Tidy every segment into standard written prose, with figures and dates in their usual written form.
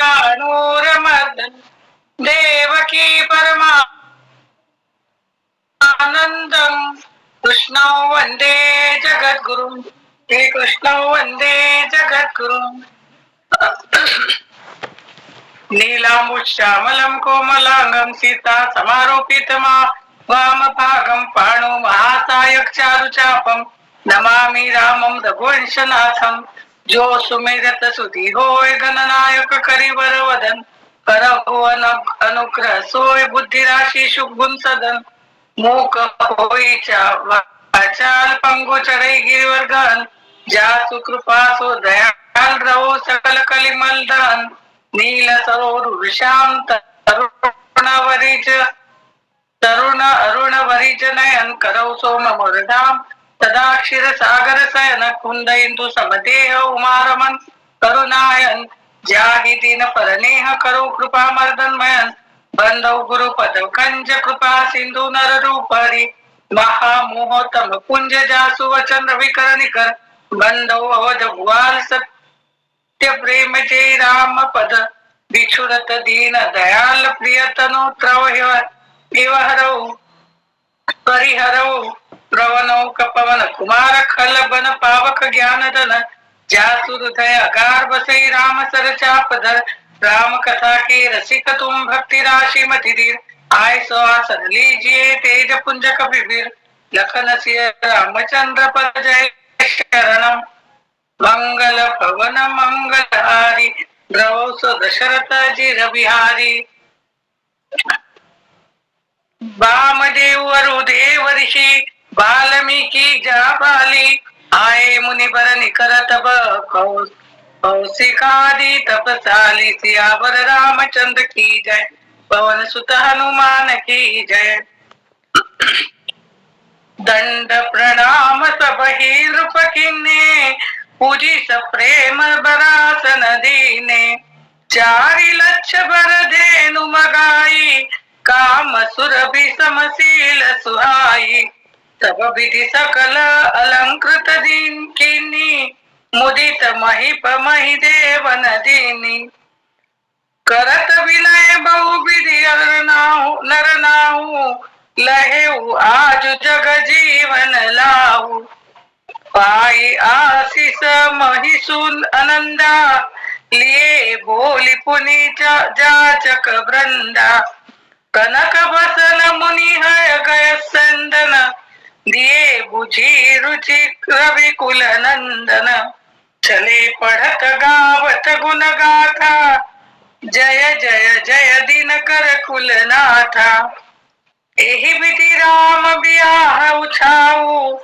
कंसचाणूरमर्दन देवकी परमानंदम कृष्णौ वंदे जगद्गुरुं श्रीकृष्णौ वंदे जगद्गुरुं नीलामुश्यामलं कोमलांगं सीता समारोपितमा वामभागं पाणो महासायक चारुचापं नमामि रामं रघुवंशनाथं जो सुमेरत सुधी होय गणनायक करिवर वदन करहु अनुग्रह सोय बुद्धी राशी शुभुन सदन मूक होईच्या वाचाल पंगु चढई गिरिवर्धन जासु कृपा सो दयाल रहो सकल कलिमल नील सरोवर विशांत तरुण अरुण वरिज नयन करौ सोम मुरधाम सदा क्षीर सागर सयन कुंद इंदु समदेह उमारमन करुणायन जाहि दीन परनेह करो कृपा मर्दन मयन बंधौ गुरुपद कंज कृपा सिंधु नर रूपरी महामोहतम कुंज जासु वचन रविकर निकर बंधौ अवध भुआल सत्य प्रेम जय राम पद बिछुरत दीन दयाल प्रियतनु हरौ परिहरौ प्रवनौ कपवन कुमार खल बन पावक ज्ञान दन जासु हृदय अगार बसई राम सर चापधर राम कथा के रसिक तुम भक्ति राशि मति धीर आय सवासन लीजिए तेज पुंज कपिवीर लखन सिय रामचंद्र पद जय शरणम मंगल पवन मंगलहारी द्रवौ दशरथ जी बिहारी वामदेव वरुदेव ऋषि वाल्मीकि जाबाली आए मुनि बर निकर तब कौशिकादि तपसाली सियावर रामचंद्र की जय पवन सुत हनुमान की जय दंड प्रणाम सब ही रूप किन्ने पूजी प्रेम बरासन दीने चारि लक्ष बर धेनु मगाई काम सुरभि समशील सुहाई तब विधि सकल अलंकृत दीन किन्नी मुदित महिप महि देवन दीनी करत विनय बहु विधि नर नाहु लहेउ आज जग जीवन लाहु पाई आशीष महिषुल आनंदा लिए बोली पुनि जाचक वृंदा कनक बसन मुनि है गय संदन दिए बुझी रुचि रवि कुल नंदन चले पढ़त गावत गुण गाथा जय जय जय दिन कर कुल नाथा एहि विधि राम बियाह उछाऊ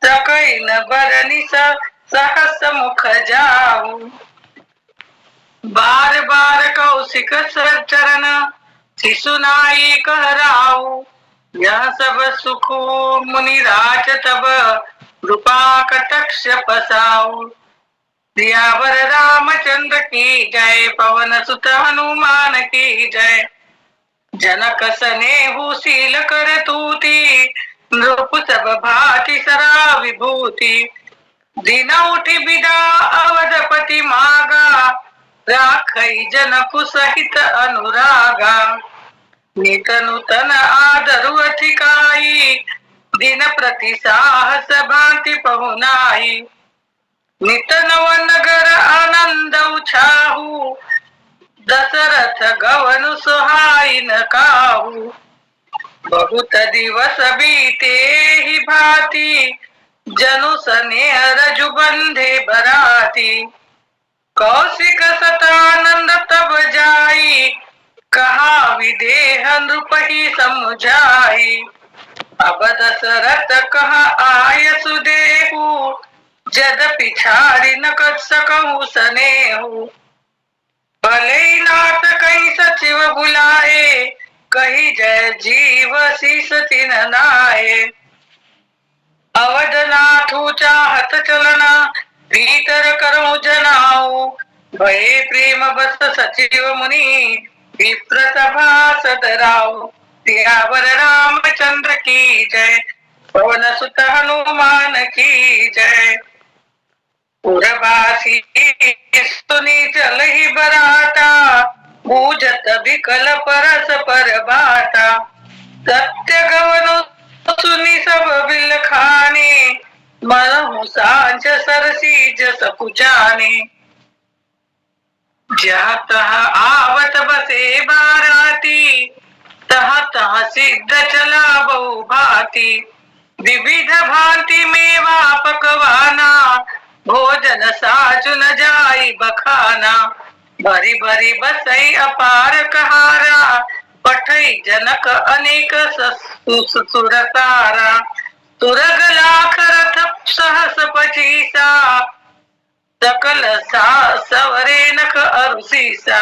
सकई न बरनि सहस मुख जाऊ बार बार कौशिक सर चरण शिशुनाई कहराऊ यह सब सुख मुनि राज तब रूपा कटक्ष पसाऊ सियावर रामचंद्र की जय पवन सुत हनुमान की जय जनक सनेहु शील कर तूती नृप सब भाति सरा विभूति दिन उठी बिदा अवधपति मागा राखई जनकु सहित अनुरागा नित नूतन आदरु अधिकाई दिन प्रति साहस भांति पहुनाई नित नव नगर आनंद उछाहू दशरथ गवनु सुहाई न काहू बहुत दिवस बीते ही भांति जनु सनेह रजु बंधे बराती कौशिक सतानंद तब जाई कहा विदेह नृप ही समझाई अब दशरथ कहा आय सुदेहु जद पिछाड़ी न कर सकहु सनेहु भले नाथ कहीं सचिव बुलाए कही जय जीव शीस तिन नाये अवधनाथु चाहत चलना भीतर करो जनाऊ भय प्रेम बस सचिव मुनि विप्र सभा सदराऊ सियावर रामचंद्र की जय पवन सुत हनुमान की जय पुरवासी दासी सुनी चलही बराता, पूजत बिकल परस पर बाटा, सत्य गवनु सुनी सब बिल खाने, मनहु सांझ सरसी जस कुचाने, जहाँ तहाँ आवत बसे बाराती, तहाँ तहाँ सिद्ध चला बहु भांति, विविध भांति मेवा पकवाना, भोजन साजु न जाई बखाना, भरी भरी बसई अपार कहारा, पठई जनक अनेक सुरसारा, तुरग लाख रथ सहस पचीसा, सकल सवरे नख अरुसीसा,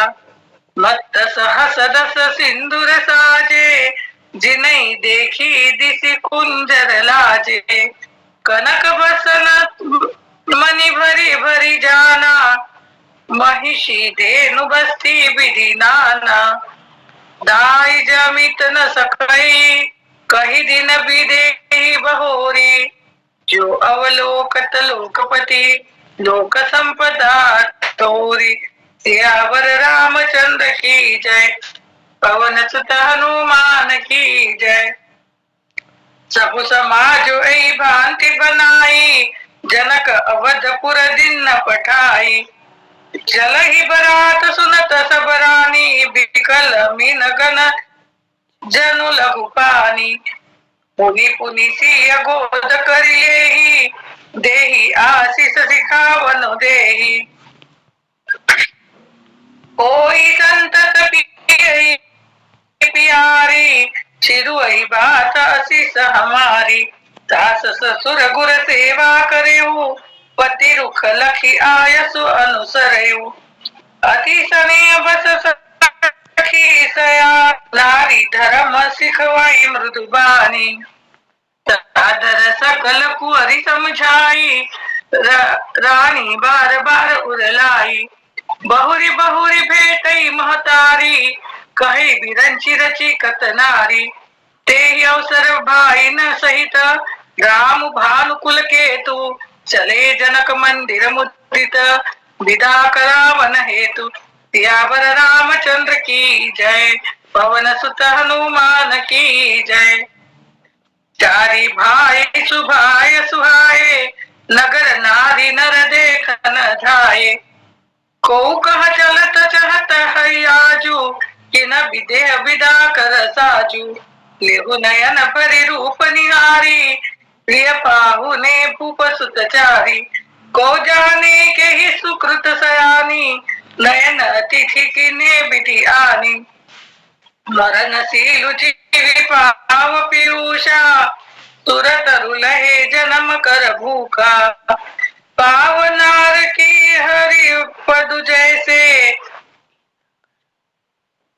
मत्त सहस दस सिंदूर साजे, जिनई देखी दिसी कुंजर लाजे, कनक बसन मणि भरी भरी जाना, महिषी धेनु बस्ती विधि नाना, दाई जमित न सकई, कही दिन विदेही बहोरी, जो अवलोकत लोकपति, लोक संपदा तोरी, सियावर रामचंद्र की जय, पवन सुत हनुमान की जय। सब समाज ऐ भांति बनाई, जनक अवधपुर दिन न पठाई, चलहि बरात सुनत सब रानी, बिकल मीन गन जनु लघु पानी, पुनि पुनि सिय गोद करिलेहि, देहि आशीष सिखावन देहि, कोई संतत पियहि प्यारी, छिरुहि बात असीस हमारी, सास ससुर गुर सेवा करेऊ, पति रुख लखी आयसु अनुसरेऊ, अति स्नेह बस सखी सया, नारी धर्म सिखवाई मृदु बानी, सादर सकल कुंवरी समझाई, रानी बार बार उरलाई, बहुरी बहुरी भेटई महतारी, कही बिरंची रची कतनारी, ते अवसर भाई न सहित, राम भानुकुल केतु, चले जनक मंदिर मुद्रित, विदा करावन हेतु, सियावर रामचंद्र की जय, पवन सुत हनुमान की जय। चारी भाई सुभाय सुहाए, नगर नारी नर देखन धाये, को कह चलत चहत है आजू, कि न विदेह विदा कर साजू, लेहु नयन भरि रूप निहारी, प्रिय पाहु ने भूप सुत चारी, को जाने के ही सुकृत सयानी, नयन अतिथि की ने विधि आनी, मरणशील जीवी पाव पीयूषा, तुरत रुलहे जन्म कर भूखा, पावनार की हरि पदु जैसे,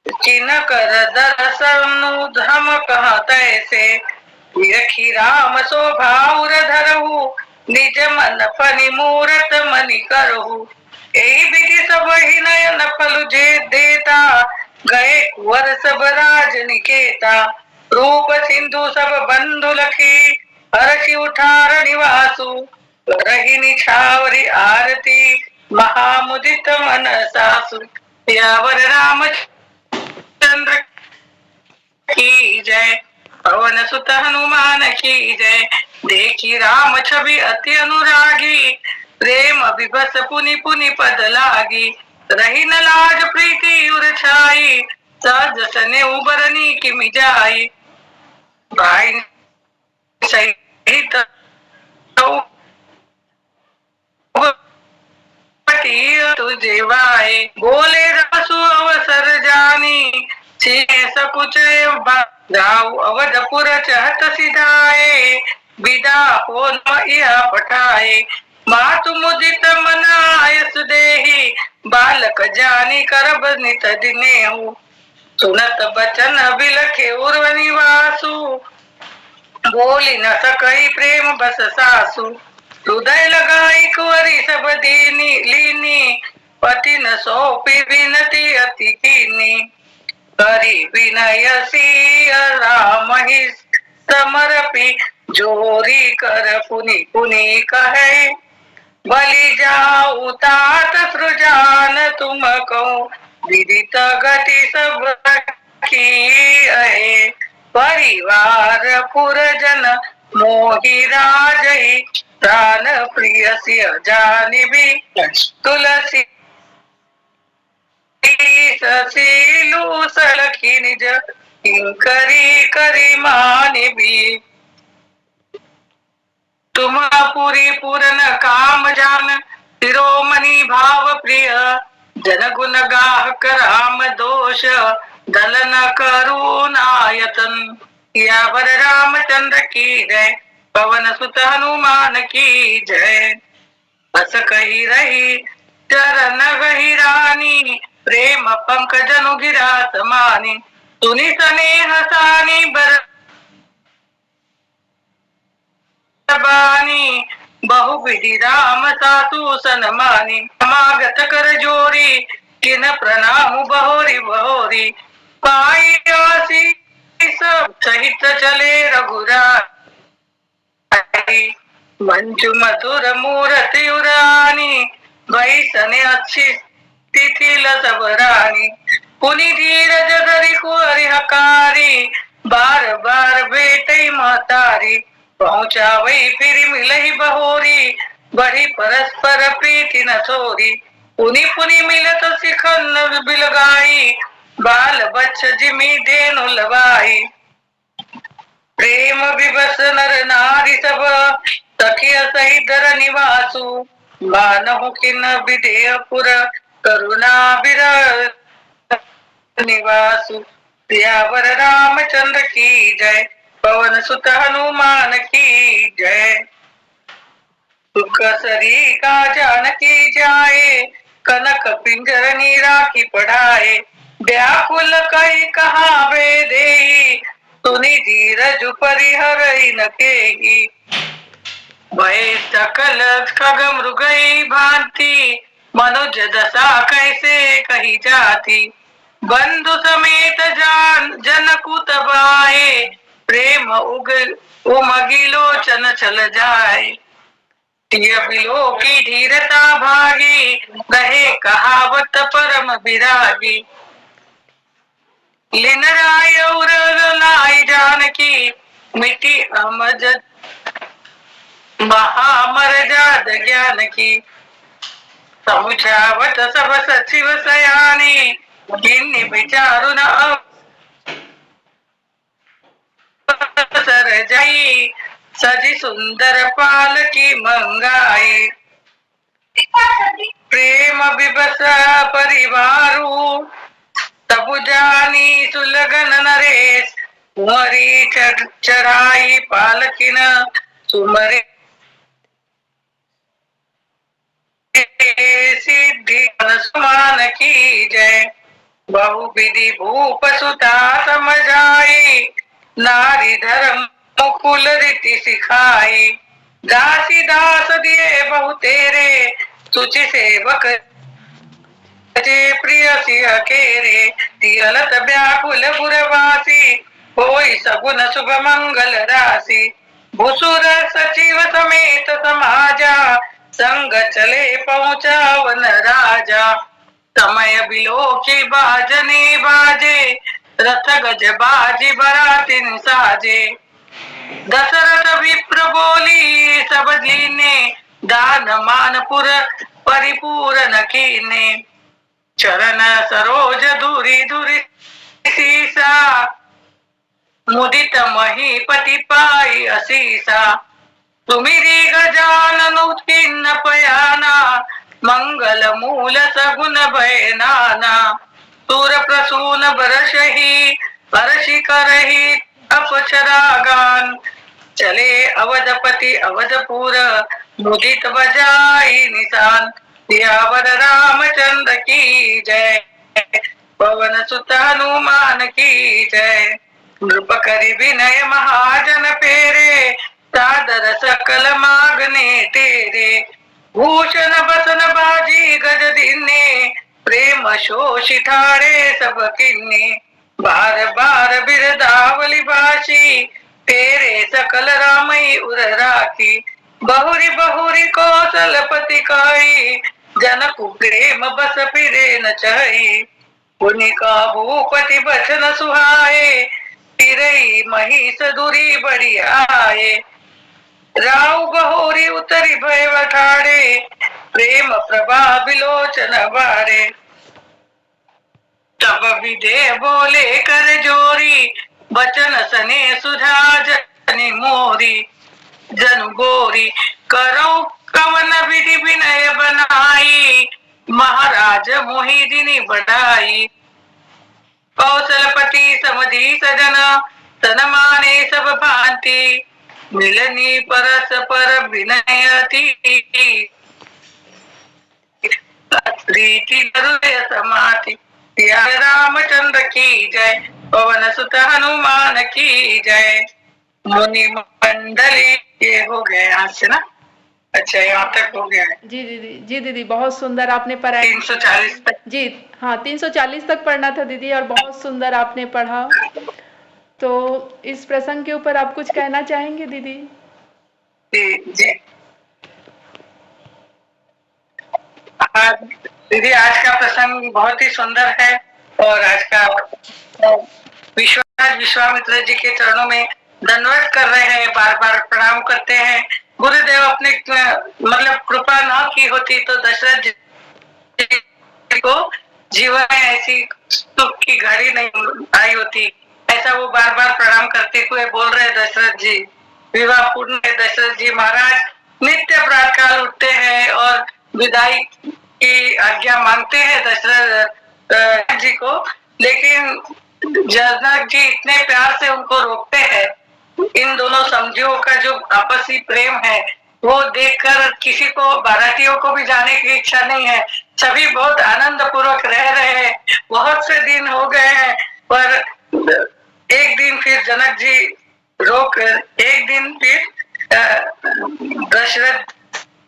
किन कर दर्शन धम कह तैसे, विरखी राम शोभाउर धरहु, निज मन फनि मूरत मनि करहु, एहि विधि सब ही नयन फल जे देता, गए कुंवर सब राज निकेता, रूप सिंधु सब बंधु लखी, हर्षि उठार निवासु, रही निछावरी आरती, महामुदित मन सासु, सियावर रामचंद्र की जय, पवन सुत हनुमान की जय। देखी राम छवि अति अनुरागी, प्रेम विभस पुनि पुनि पद लागी, रही न लाज प्रीति उर छाई, सहज सने उबरनी की मिजाई, भाई सहित तुझे वाए, बोले रसु अवसर जानी, सकुच जाऊ अवधपुर चहत सिधाए, विदा हो न यह पठाए, मातु मुदित मन आयस देहि, बालक जानी करब नित दिनेहु, सुनत बचन बिलखे उर्व निवासु, बोली न सकई प्रेम बस सासु, हृदय लगाई कुंवरी सब दीनी लीनी, पति न सौंपी विनती अति कीनी, करी विनय सिय राम ही समर्पी, जोरी कर पुनि पुनि कहे, बलि जाऊ तात सृजान तुमको विदित गति सब की आहे परिवार पुरजन मोहि राजई प्राण प्रिय सिय जानिबी तुलसी ससीलू सलखी निज किंकरी करी मानिबी तुम्हापुरी पूरन काम जान शिरोमणि भाव प्रिय जन गुण गाहक राम दोष दलन करुणायतन यावर रामचंद्र की जय पवन सुत हनुमान की जय बस कही रही चरण गहिरानी प्रेम पंकजनु गिरा समानी सुनि स्नेह सानी बर बानी बहुविधि राम सातु सनमानी समागत कर जोरी किन प्रणाम बहोरी बहोरी पाई आसी सब सहित चले रघुराई मंजु मधुर मूरति उरानी वैसने अच्छी तिथि लसबरानी पुनि धीरज धरि कुहरि हकारी बार बार बेटई महतारी पहुँचा वही फिर मिलही बहोरी बड़ी परस्पर प्रीति न छोरी पुनि पुनि मिलत सिखन बिलगाई बाल बच्च जिमि देनु लवाई प्रेम विवश नर नारी सब सखिय सहित धर निवासु मानहु किन विदेह पुर करुणा विरह निवासु सियावर रामचंद्र की जय पवन सुत हनुमान की जय सुख सरी का जानकी जाए कनक पिंजरनी राखी पढ़ाए व्याकुल कई कहावे देई सुनि धीरज परिहरई न केही भय सकल खग मृगई भांति मनुज दशा कैसे कही जाती बंधु समेत जान जन कुतबाए प्रेम उमगी लोचन चल जाए बिलो की धीरता भागी रहे कहावत परम विरागी लिन राय और लाई जानकी मिट्टी अमज महामर जाद ज्ञान की समुझावत सब सचिव सयानी जिन्नि विचारु न सर जाई सजी सुंदर पाल की मंगाई प्रेम विवश परिवारू तबु जानी सुलगन नरेश कुंवरी चढ़ाई पालकिन सुमरे सिद्धि समान की जय बहुविधि भूप सुता समझाई नारी धर्म मुकुल रीति सिखाई दासी दास दिए बहु तेरे सुचि सेवक जे प्रिय सिंह केरे तियलत व्याकुल पुरवासी होई सगुन शुभ मंगल राशि भुसुर सचिव समेत समाजा संग चले पहुंचा वन राजा समय बिलो की बाजने बाजे रथ गज बाजी बरातिन साजे दशरथ विप्र बोली सब लीने दान मानपुर परिपूर्ण कीने चरण सरोज दूरी दूरी सीसा मुदित महीपति पाई असीसा सुमिरी गजानन उत्कीर्ण पयाना मंगल मूल सगुन भय नाना सूर प्रसून बरसही बरसी करही अपचरागान चले अवधपति अवधपुर मुदित बजाई निशान सियावर रामचंद्र की जय पवन सुत हनुमान की जय नृप करि विनय महाजन पेरे सादर सकल मागने तेरे भूषण बसन बाजी गज दिने प्रेम शोषि ठाड़े सब किन्ने बार बार बिरदावली भाषी तेरे सकल रामई उर राखी बहुरी बहुरी कौशलपति काई जनक प्रेम बस फिरे न चही, पुनि का भूपति बचन सुहाए, फिरई महिष दूरी बड़ी आए, राव बहोरी उतरी भय ठाड़े, प्रेम प्रभा बिलोचन बारे, तब विदे बोले कर जोरी, बचन सने सुझा जनि मोरी, जन गोरी करो कवन विधि विनय बनाई, महाराज मोहिदिनी बढ़ाई, कौशलपति समधि सजन, तन माने सब भांति, मिलनी परस पर विनयति, प्रीति हृदय समाति, सिया रामचंद्र की जय, पवन सुत हनुमान की जय। मुनि मंडली ये हो गए यहाँ से ना, अच्छा यहाँ तक हो गया है। जी दीदी बहुत सुंदर आपने पढ़ा। 340 तक जी हाँ 340 तक पढ़ना था दीदी, और बहुत सुंदर आपने पढ़ा। तो इस प्रसंग के ऊपर आप कुछ कहना चाहेंगे दीदी? जी हाँ दीदी, आज का प्रसंग बहुत ही सुंदर है, और आज का विश्वामित्र जी के चरणों में दंडवत कर रहे हैं, बार बार प्रणाम करते हैं। गुरुदेव अपने मतलब कृपा न की होती तो दशरथ जी को जीवन में ऐसी सुख की घड़ी नहीं आई होती, ऐसा वो बार बार प्रणाम करते हुए बोल रहे दशरथ जी। विवाह पूर्ण दशरथ जी महाराज नित्य प्रातःकाल उठते हैं और विदाई की आज्ञा मांगते हैं दशरथ जी को, लेकिन जनक जी इतने प्यार से उनको रोकते हैं। इन दोनों समझियों का जो आपसी प्रेम है वो देखकर किसी को, बारातियों को भी जाने की इच्छा नहीं है। सभी बहुत आनंद पूर्वक रह रहे हैं, बहुत से दिन हो गए हैं, पर एक दिन फिर जनक जी रोक, एक दिन फिर दशरथ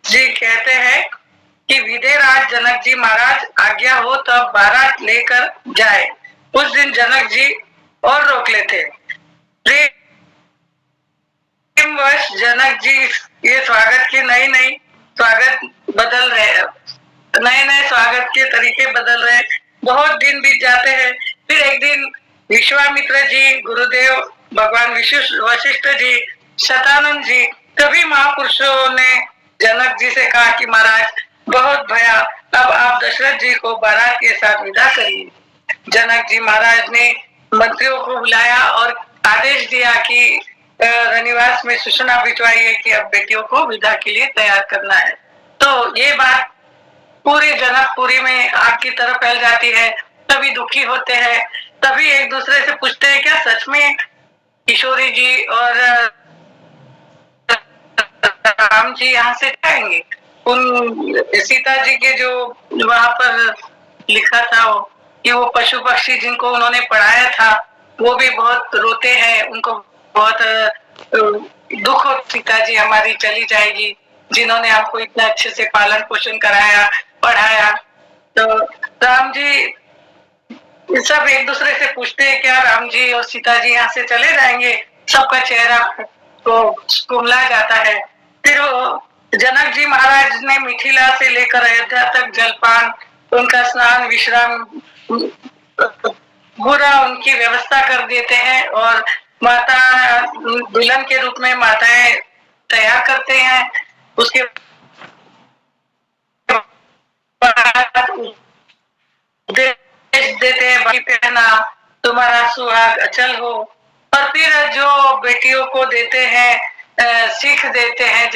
जी कहते हैं कि विदेराज जनक जी महाराज आज्ञा हो तब बारात लेकर जाए। उस दिन जनक जी और रोक लेते। प्रेमवश जनक जी ये स्वागत के नई स्वागत बदल रहे, नए स्वागत के तरीके बदल रहे। बहुत दिन बीत जाते हैं। फिर एक दिन विश्वामित्र जी, गुरुदेव भगवान वशिष्ठ जी, शतानंद जी, सभी महापुरुषों ने जनक जी से कहा कि महाराज बहुत भया, अब आप दशरथ जी को बारात के साथ विदा करिए। जनक जी महाराज ने मंत्रियों को बुलाया और आदेश दिया कि रनिवास में सूचना भिजवाइए कि अब बेटियों को विदा के लिए तैयार करना है। तो ये बात पूरी जनकपुरी में आग की तरह फैल जाती है। सभी दुखी होते हैं, तभी एक दूसरे से पूछते हैं क्या सच में किशोरी जी और राम जी यहाँ से जाएंगे? उन सीता जी के जो वहां पर लिखा था वो कि वो पशु पक्षी जिनको उन्होंने पढ़ाया था वो भी बहुत रोते हैं, उनको बहुत दुख हो, सीता जी हमारी चली जाएगी जिन्होंने हमको इतना अच्छे से पालन पोषण कराया, पढ़ाया। तो राम जी सब एक दूसरे से पूछते हैं क्या राम जी और सीता जी यहाँ से चले जाएंगे? सबका चेहरा तो कुमला जाता है। फिर जनक जी महाराज ने मिथिला से लेकर अयोध्या तक जलपान, उनका स्नान विश्राम पूरा उनकी व्यवस्था कर देते हैं, और माता दुल्हन के रूप में माताएं तैयार करते हैं। उसके देते हैं भाई पहना तुम्हारा सुहाग अचल हो, और फिर जो बेटियों को देते हैं सीख देते हैं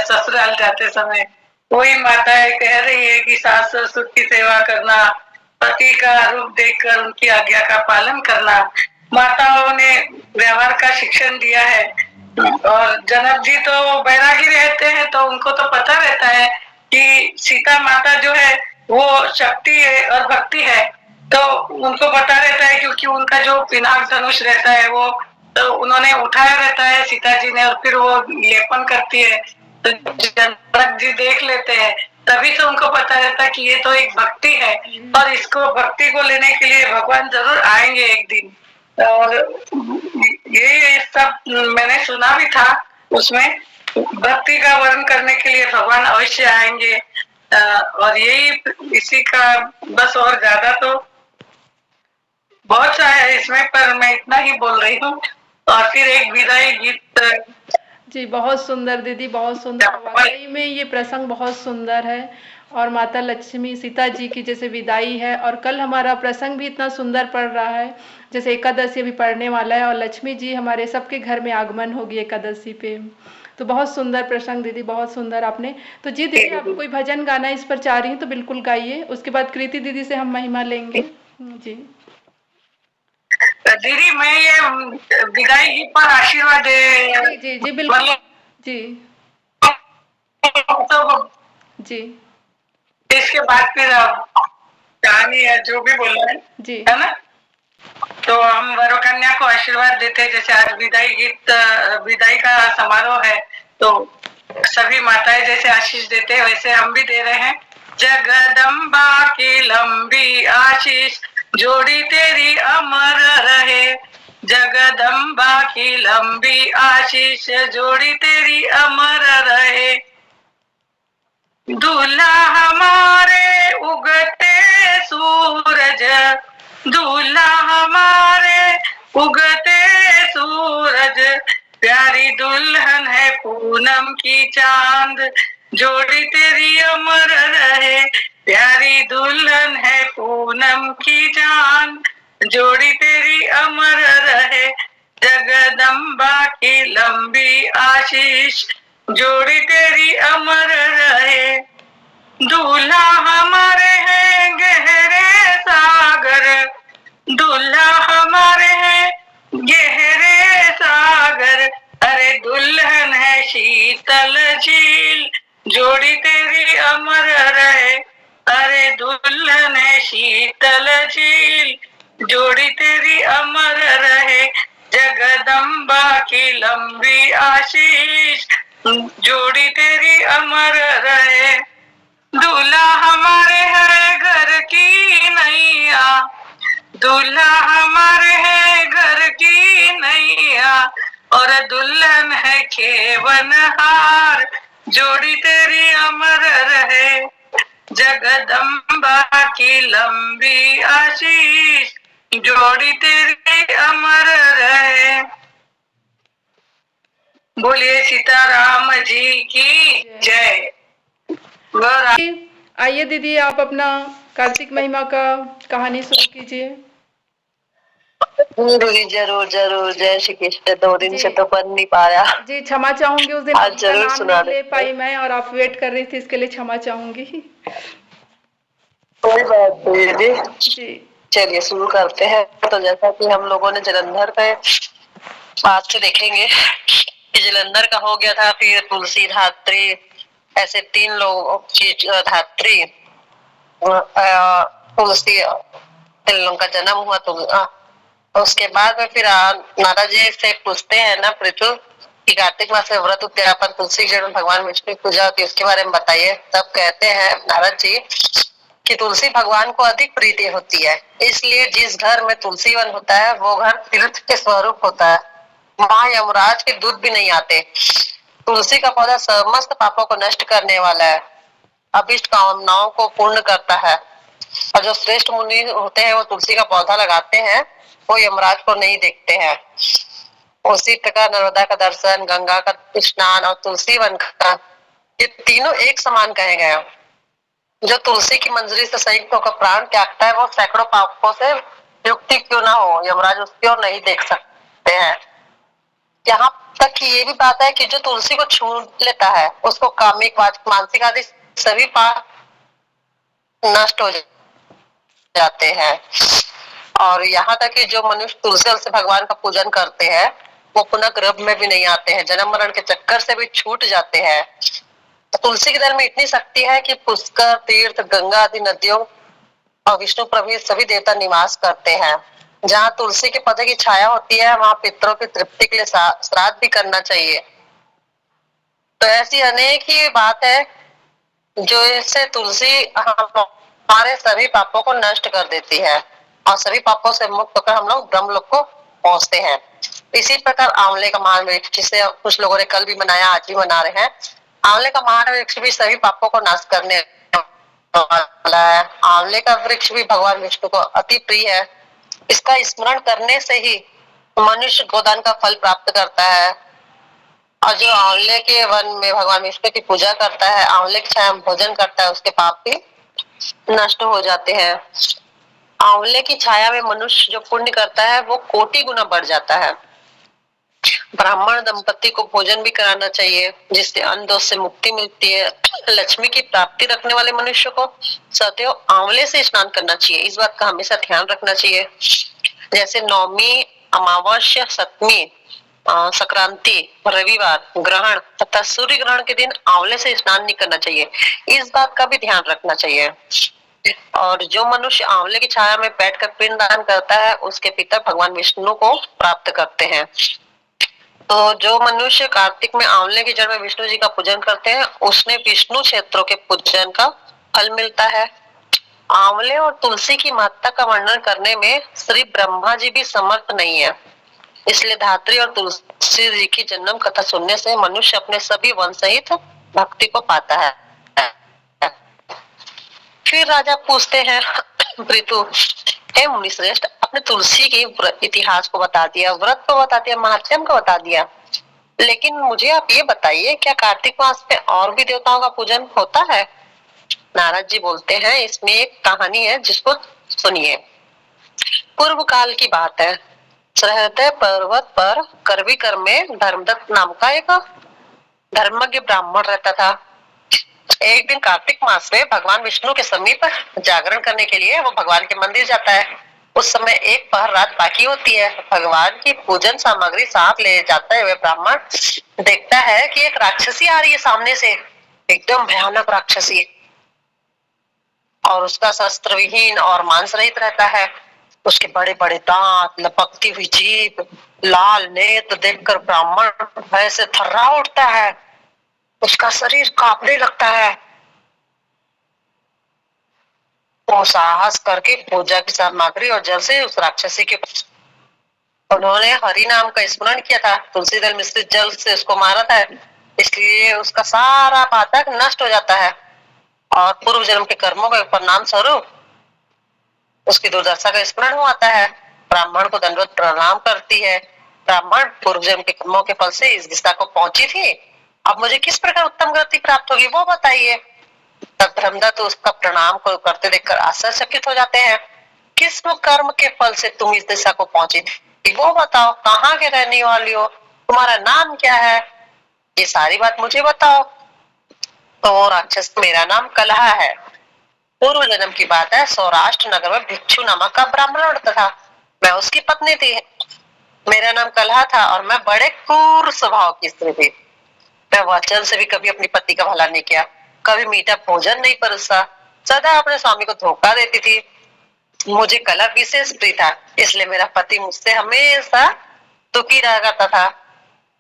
ससुराल जाते समय। वही माताएं कह रही है कि सास ससुर की सेवा करना, पति का रूप देखकर उनकी आज्ञा का पालन करना, माताओं ने व्यवहार का शिक्षण दिया है। और जनक जी तो बैरागी रहते हैं, तो उनको तो पता रहता है कि सीता माता जो है वो शक्ति है और भक्ति है, तो उनको पता रहता है क्योंकि उनका जो पिनाक धनुष रहता है वो तो उन्होंने उठाया रहता है सीता जी ने, और फिर वो लेपन करती है तो जनक जी देख लेते हैं, तभी तो उनको पता रहता है कि ये तो एक भक्ति है, और इसको भक्ति को लेने के लिए भगवान जरूर आएंगे एक दिन। और ये सब मैंने सुना भी था, उसमें भक्ति का वर्णन करने के लिए भगवान अवश्य आएंगे। और यही इसी का बस, और ज्यादा तो बहुत सा है इसमें, पर मैं इतना ही बोल रही हूँ। और फिर एक विदाई गीत। जी, बहुत सुंदर दीदी, बहुत सुंदर। वाक़ई में ये प्रसंग बहुत सुंदर है और माता लक्ष्मी, सीता जी की जैसे विदाई है, और कल हमारा प्रसंग भी इतना सुंदर पड़ रहा है, जैसे एकादशी अभी पड़ने वाला है और लक्ष्मी जी हमारे सबके घर में आगमन होगी एकादशी पे। तो बहुत सुंदर प्रसंग दीदी, बहुत सुंदर आपने। तो जी दीदी, आप कोई भजन गाना इस पर चाह रही हैं तो बिल्कुल गाइए, उसके बाद कृति दीदी से हम महिमा लेंगे। जी। दीदी, मैं ये विदाई गीत पर आशीर्वाद जी, जी, जी, बिल्कुल। मतलब जी, तो जी, इसके बाद फिर कहानी है जो भी बोलना जी। है ना। तो हम वरु कन्या को आशीर्वाद देते हैं, जैसे आज विदाई गीत, विदाई का समारोह है, तो सभी माताएं जैसे आशीष देते हैं वैसे हम भी दे रहे हैं। जगदम्बा की लंबी आशीष जोड़ी तेरी अमर रहे, जगदम्बा की लंबी आशीष जोड़ी तेरी अमर रहे। दूल्हा हमारे उगते सूरज, दूल्हा हमारे उगते सूरज, प्यारी दुल्हन है पूनम की चांद, जोड़ी तेरी अमर रहे, प्यारी दुल्हन है पूनम की चांद, जोड़ी तेरी अमर रहे। जगदम्बा की लंबी आशीष जोड़ी तेरी अमर रहे। दूल्हा हमारे हैं गहरे सागर, दूल्हा हमारे हैं गहरे सागर, अरे दुल्हन है शीतल झील, जोड़ी तेरी अमर रहे, अरे दुल्हन है शीतल झील, जोड़ी तेरी अमर रहे। जगदम्बा की लंबी आशीष जोड़ी तेरी अमर रहे। दूल्हा हमारे है घर की नैया, दूल्हा हमारे है घर की नैया, और दुल्हन है खेवन हार, जोड़ी तेरी अमर रहे। जगदम्बा की लंबी आशीष जोड़ी तेरी अमर रहे। बोलिए सीताराम जी की जय। आइए दीदी, आप अपना कार्तिक महिमा का कहानी शुरू कीजिए। जी जरूर जरूर, जय श्री कृष्ण। 2 दिन जी, से तो बन नहीं पाया। जी क्षमा चाहूंगी, उस दिन आज आपका जरूर नाम सुना नहीं ले देते हैं। पाई मैं और आप वेट कर रही थी, इसके लिए क्षमा चाहूंगी। कोई बात नहीं दीदी, जी, चलिए शुरू करते हैं। तो जैसा कि हम लोगों ने जलंधर पे आज से देखेंगे कि जलंधर का हो गया था, फिर तुलसी धात्री, ऐसे 3 लोगों की धात्री तुलसी, इन लोगों का जन्म हुआ। उसके बाद में फिर नारद जी से पूछते हैं ना पृथु कि कार्तिक मास में व्रत उद्यापन तुलसी जड़ भगवान विष्णु की पूजा होती है, उसके बारे में बताइए। तब कहते हैं नारद जी कि तुलसी भगवान को अधिक प्रीति होती है, इसलिए जिस घर में तुलसी वन होता है वो घर तीर्थ के स्वरूप होता है, वहां यमराज के दूत भी नहीं आते। तुलसी का पौधा समस्त पापों को नष्ट करने वाला है, अभिष्ट कामनाओं को पूर्ण करता है, और जो श्रेष्ठ मुनि होते हैं वो तुलसी का पौधा लगाते हैं, वो यमराज को नहीं देखते हैं। उसी प्रकार नर्मदा का दर्शन, गंगा का स्नान और तुलसी वन का, ये तीनों एक समान कहे गए हैं। जो तुलसी की मंजरी से संयुक्त होकर प्राण त्यागता है वो सैकड़ों पापों से युक्ति क्यों ना हो, यमराज उसकी ओर नहीं देख सकते हैं। यहाँ तक कि ये भी बात है कि जो तुलसी को छू लेता है उसको कामिक, मानसिक आदि सभी पाप नष्ट हो जाते हैं। और यहाँ तक कि जो मनुष्य तुलसी से भगवान का पूजन करते हैं वो पुनः गर्भ में भी नहीं आते हैं, जन्म मरण के चक्कर से भी छूट जाते हैं। तो तुलसी के दल में इतनी शक्ति है कि पुष्कर, तीर्थ, गंगा आदि नदियों और विष्णु प्रभु सभी देवता निवास करते हैं। जहाँ तुलसी के पौधे की छाया होती है वहां पितरों की तृप्ति के लिए श्राद्ध भी करना चाहिए। तो ऐसी अनेक ही बात है जो इससे तुलसी हमारे सभी पापों को नष्ट कर देती है और सभी पापों से मुक्त होकर हम लोग ब्रह्मलोक को पहुंचते हैं। इसी प्रकार आंवले का महान वृक्ष, जिसे कुछ लोगों ने कल भी मनाया, आज भी मना रहे हैं, आंवले का महान वृक्ष भी सभी पापों को नाश करने वाला है। आंवले का वृक्ष भी भगवान विष्णु को अति प्रिय है। इसका स्मरण करने से ही मनुष्य गोदान का फल प्राप्त करता है। और जो आंवले के वन में भगवान विष्णु की पूजा करता है, आंवले की छाया में भोजन करता है, उसके पाप भी नष्ट हो जाते हैं। आंवले की छाया में मनुष्य जो पुण्य करता है वो कोटि गुना बढ़ जाता है। ब्राह्मण दंपति को भोजन भी कराना चाहिए, जिससे अन्न दोष से मुक्ति मिलती है। लक्ष्मी की प्राप्ति रखने वाले मनुष्य को सदैव आंवले से स्नान करना चाहिए। इस बात का हमेशा ध्यान रखना चाहिए। जैसे नवमी, अमावस्या, सप्तमी, संक्रांति, रविवार, ग्रहण तथा सूर्य ग्रहण के दिन आंवले से स्नान नहीं करना चाहिए। इस बात का भी ध्यान रखना चाहिए। और जो मनुष्य आंवले की छाया में बैठकर पिंडदान करता है, उसके पिता भगवान विष्णु को प्राप्त करते हैं। तो जो मनुष्य कार्तिक में आंवले की जड़ में विष्णु जी का पूजन करते हैं, उसने विष्णु क्षेत्रों के पूजन का फल मिलता है। आंवले और तुलसी की महत्ता का वर्णन करने में श्री ब्रह्मा जी भी समर्थ नहीं है। इसलिए धात्री और तुलसी जी की जन्म कथा सुनने से मनुष्य अपने सभी वंश सहित भक्ति को पाता है। फिर राजा पूछते हैं, पृथु, हे मुनि श्रेष्ठ, अपने तुलसी के इतिहास को बता दिया, व्रत को बता दिया, महात्म्य को बता दिया, लेकिन मुझे आप ये बताइए, क्या कार्तिक मास में और भी देवताओं का पूजन होता है? नारद जी बोलते हैं, इसमें एक कहानी है, जिसको सुनिए। पूर्व काल की बात है। सहृदय पर्वत पर करवीकर में धर्मदत्त नाम का एक धर्मज्ञ ब्राह्मण रहता था। एक दिन कार्तिक मास में भगवान विष्णु के समीप जागरण करने के लिए वो भगवान के मंदिर जाता है। उस समय एक पहर रात बाकी होती है। भगवान की पूजन सामग्री साथ ले जाते हुए ब्राह्मण देखता है कि एक राक्षसी आ रही है सामने से, एकदम भयानक राक्षसी, और उसका शस्त्र विहीन और मांस रहित रहता है। उसके बड़े बड़े दांत, लपकती हुई जीभ, लाल नेत्र देखकर ब्राह्मण भय से थर्रा उठता है। उसका शरीर कांपने लगता है। वो साहस करके पूजा की सामग्री और जल से उस राक्षसी के उन्होंने हरि नाम का स्मरण किया था, तुलसी दल मिश्रित जल से उसको मारा था, इसलिए उसका सारा पातक नष्ट हो जाता है और पूर्व जन्म के कर्मों के परिणाम स्वरूप उसकी दुर्दशा का स्मरण हो आता है। ब्राह्मण को दंडवत प्रणाम करती है। ब्राह्मण, पूर्व जन्म के कर्मों के फल से इस दिशा को पहुंची थी, अब मुझे किस प्रकार उत्तम गति प्राप्त होगी वो बताइए। तब धर्मदत्त उसका प्रणाम को करते देखकर आश्चर्यचकित हो जाते हैं। किस कर्म के फल से तुम इस दिशा को पहुंची थी वो बताओ, कहाँ के रहने वाली हो, तुम्हारा नाम क्या है, ये सारी बात मुझे बताओ। तो वो राक्षस, मेरा नाम कलहा है, पूर्व जन्म की बात है, सौराष्ट्र नगर में भिक्षु नामक का ब्राह्मण रहता था, मैं उसकी पत्नी थी। मेरा नाम कलहा था और मैं बड़े क्रूर स्वभाव की स्त्री थी। मैं वचन से भी कभी अपनी पति का भला नहीं किया, कभी मीठा भोजन नहीं परोसा, सदा अपने स्वामी को धोखा देती थी। मुझे कला विशेष प्रिय था, इसलिए मेरा पति मुझसे हमेशा दुखी रहा करता था।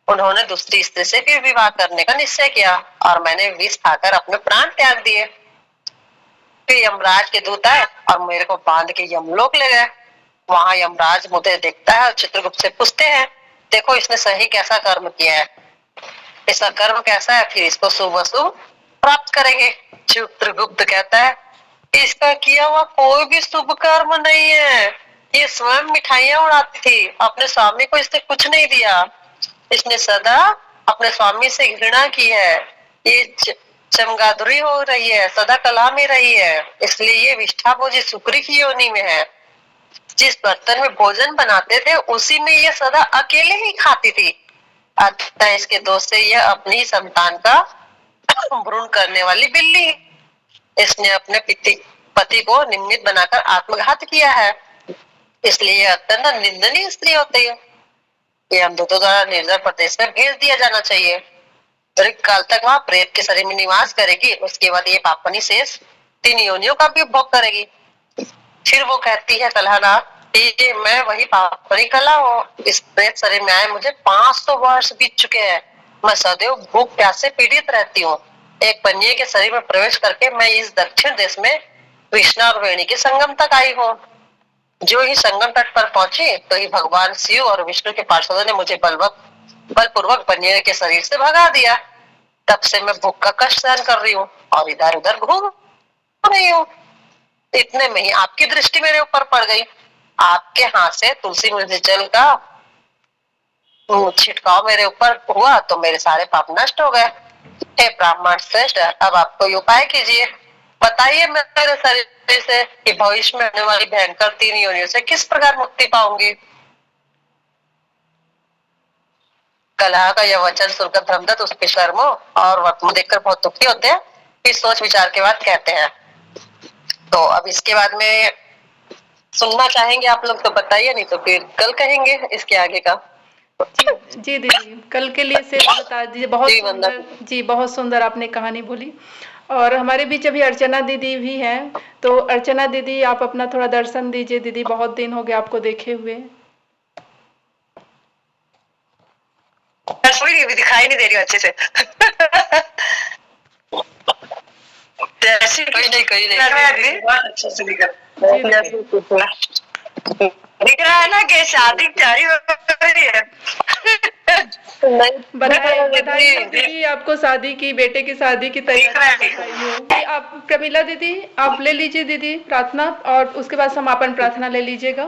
उन्होंने दूसरी स्त्री से फिर विवाह करने का निश्चय किया और मैंने विष खाकर अपने प्राण त्याग दिए। फिर यमराज के दूत आए और मेरे को बांध के यमलोक ले गए। वहां यमराज मुझे देखता है और चित्रगुप्त से पूछते हैं, देखो इसने सही कैसा कर्म किया है, इसका कर्म कैसा है, फिर इसको शुभ अशुभ प्राप्त करेंगे। चित्रगुप्त कहता है, इसका किया हुआ कोई भी शुभ कर्म नहीं है, ये स्वयं मिठाइयां उड़ाती थी, अपने स्वामी को इसने कुछ नहीं दिया, इसने सदा अपने स्वामी से घृणा की है, ये चमगादुरी हो रही है, सदा कला में रही है, इसलिए ये विष्ठा भोजी सुकरी की योनि में है। जिस बर्तन में भोजन बनाते थे उसी में ये सदा अकेले ही खाती थी, अतः इसके दोष से यह अपनी संतान का भ्रूण करने वाली बिल्ली। इसने अपने पति को निमित्त बनाकर आत्मघात किया है, इसलिए यह अत्यंत निंदनीय स्त्री होती है। ये हम दूतों द्वारा निर्जन प्रदेश में भेज दिया जाना चाहिए। काल तक वहां प्रेत के शरीर में निवास करेगी, उसके बाद ये पापनी शेष 3 योनियों का भी उपभोग करेगी। फिर वो कहती है कलहना, कि मैं वही पापनी कला हूँ, इस प्रेत शरीर में आए मुझे 500 वर्ष बीत चुके हैं, मैं सदैव भूख प्यास से पीड़ित रहती हूँ। एक बनिए के शरीर में प्रवेश करके मैं इस दक्षिण देश में कृष्णा और वेणी के संगम तक आई हूँ। जो ही संगम तट पर पहुंची तो ही भगवान शिव और विष्णु के पार्षदों ने मुझे बलपूर्वक बनिए के शरीर से भगा दिया। तब से मैं भूख का कष्ट सहन कर रही हूँ और इधर उधर घूम रही हूँ। इतने में ही आपकी दृष्टि मेरे ऊपर पड़ गई। आपके हाथ से तुलसी मिर्ची जल का छिड़काव मेरे ऊपर हुआ तो मेरे सारे पाप नष्ट हो गए। हे ब्राह्मण श्रेष्ठ, अब आप कोई उपाय कीजिए। बताइए मेरे शरीर से कि भविष्य में आने वाली भयंकर 3 योनियों से किस प्रकार मुक्ति पाऊंगी। कलह का यह वचन सुनकर धर्मदत्त उसके कर्मों और वर्तमान देखकर बहुत दुखी होते हैं। फिर सोच विचार के बाद कहते हैं। तो अब इसके बाद में सुनना चाहेंगे आप लोग तो बताइए, नहीं तो फिर कल कहेंगे इसके आगे का। जी जी दीदी, कल के लिए सिर्फ बता दीजिए। बहुत जी सुंदर, वंदना। जी बहुत सुंदर आपने कहानी बोली। और हमारे बीच अभी अर्चना दीदी भी हैं, तो अर्चना दीदी आप अपना थोड़ा दर्शन दीजिए दीदी, बहुत दिन हो गए आपको देखे हुए। रसोई अभी दिखाई नहीं दे रही अच्छे से। जैसे कोई नहीं बहुत अच्छे से दिखा। जी दीदी, दिख रहा है ना कि शादी तैयारी हो रही है। बधाई बधाई हो दीदी, आपको शादी की, बेटे की शादी की तैयारी बधाई हो। जी, आप प्रमिला दीदी आप ले लीजिए दीदी प्रार्थना, और उसके बाद समापन प्रार्थना ले लीजिएगा।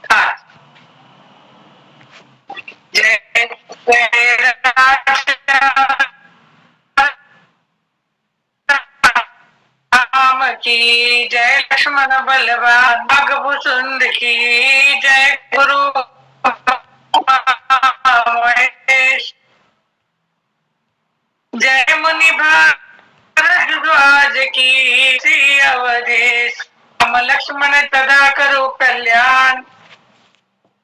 हाँ। जय जय राम की जय, लक्ष्मण बलवान भगभुसुंड की जय, गुरु महेश जय, मुनि भारद्वाज की श्री अवधेश, राम लक्ष्मण तदा करो कल्याण,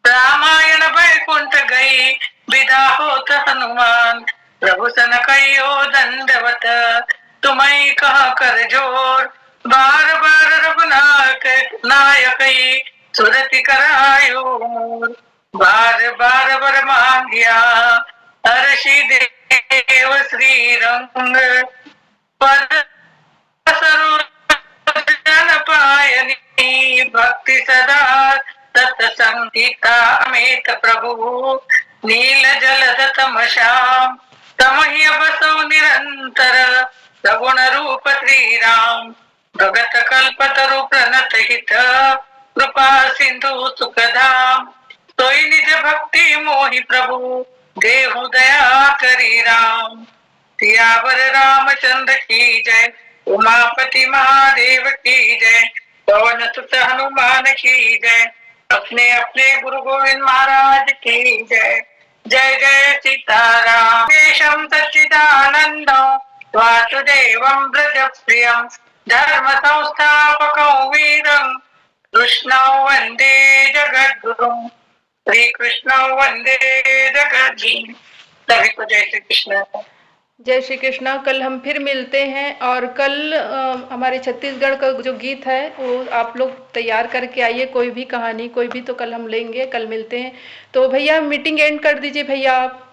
रामायण वैकुंठ गई विदा होत हनुमान, प्रभु सन कहियो दंडवत तुम्हें कह कर जोर, बार बार रघुनायक नायक सुरति करायो मोर, बार बार वर मांगिया हर्षि देव श्री रंग, पद जन पायनी भक्ति सदा तत्संगीता अमित प्रभु, नील जलद तम श्याम तमहि बसौ निरंतर, सगुण रूप श्री राम, भगत कल्पतरु प्रणत हित, कृपा सिंधु सुखधाम, सोई निज भक्ति मोहि प्रभु, देहु दया करी राम, सियावर रामचंद्र की जय, उमापति महादेव की जय, पवन सुत हनुमान की जय, अपने अपने गुरु गोविंद महाराज की जय, जय जय सीताराम, केशव सच्चिदानंदं वासुदेवं व्रज प्रियं, धर्म संस्थापकं वीरं, कृष्णं वंदे जगद्गुरुं, श्री कृष्ण वंदे जगद्गुरुं। सभी को जय श्री कृष्ण। जय श्री कृष्णा। कल हम फिर मिलते हैं, और कल हमारे छत्तीसगढ़ का जो गीत है वो आप लोग तैयार करके आइए, कोई भी कहानी कोई भी, तो कल हम लेंगे, कल मिलते हैं। तो भैया मीटिंग एंड कर दीजिए भैया आप।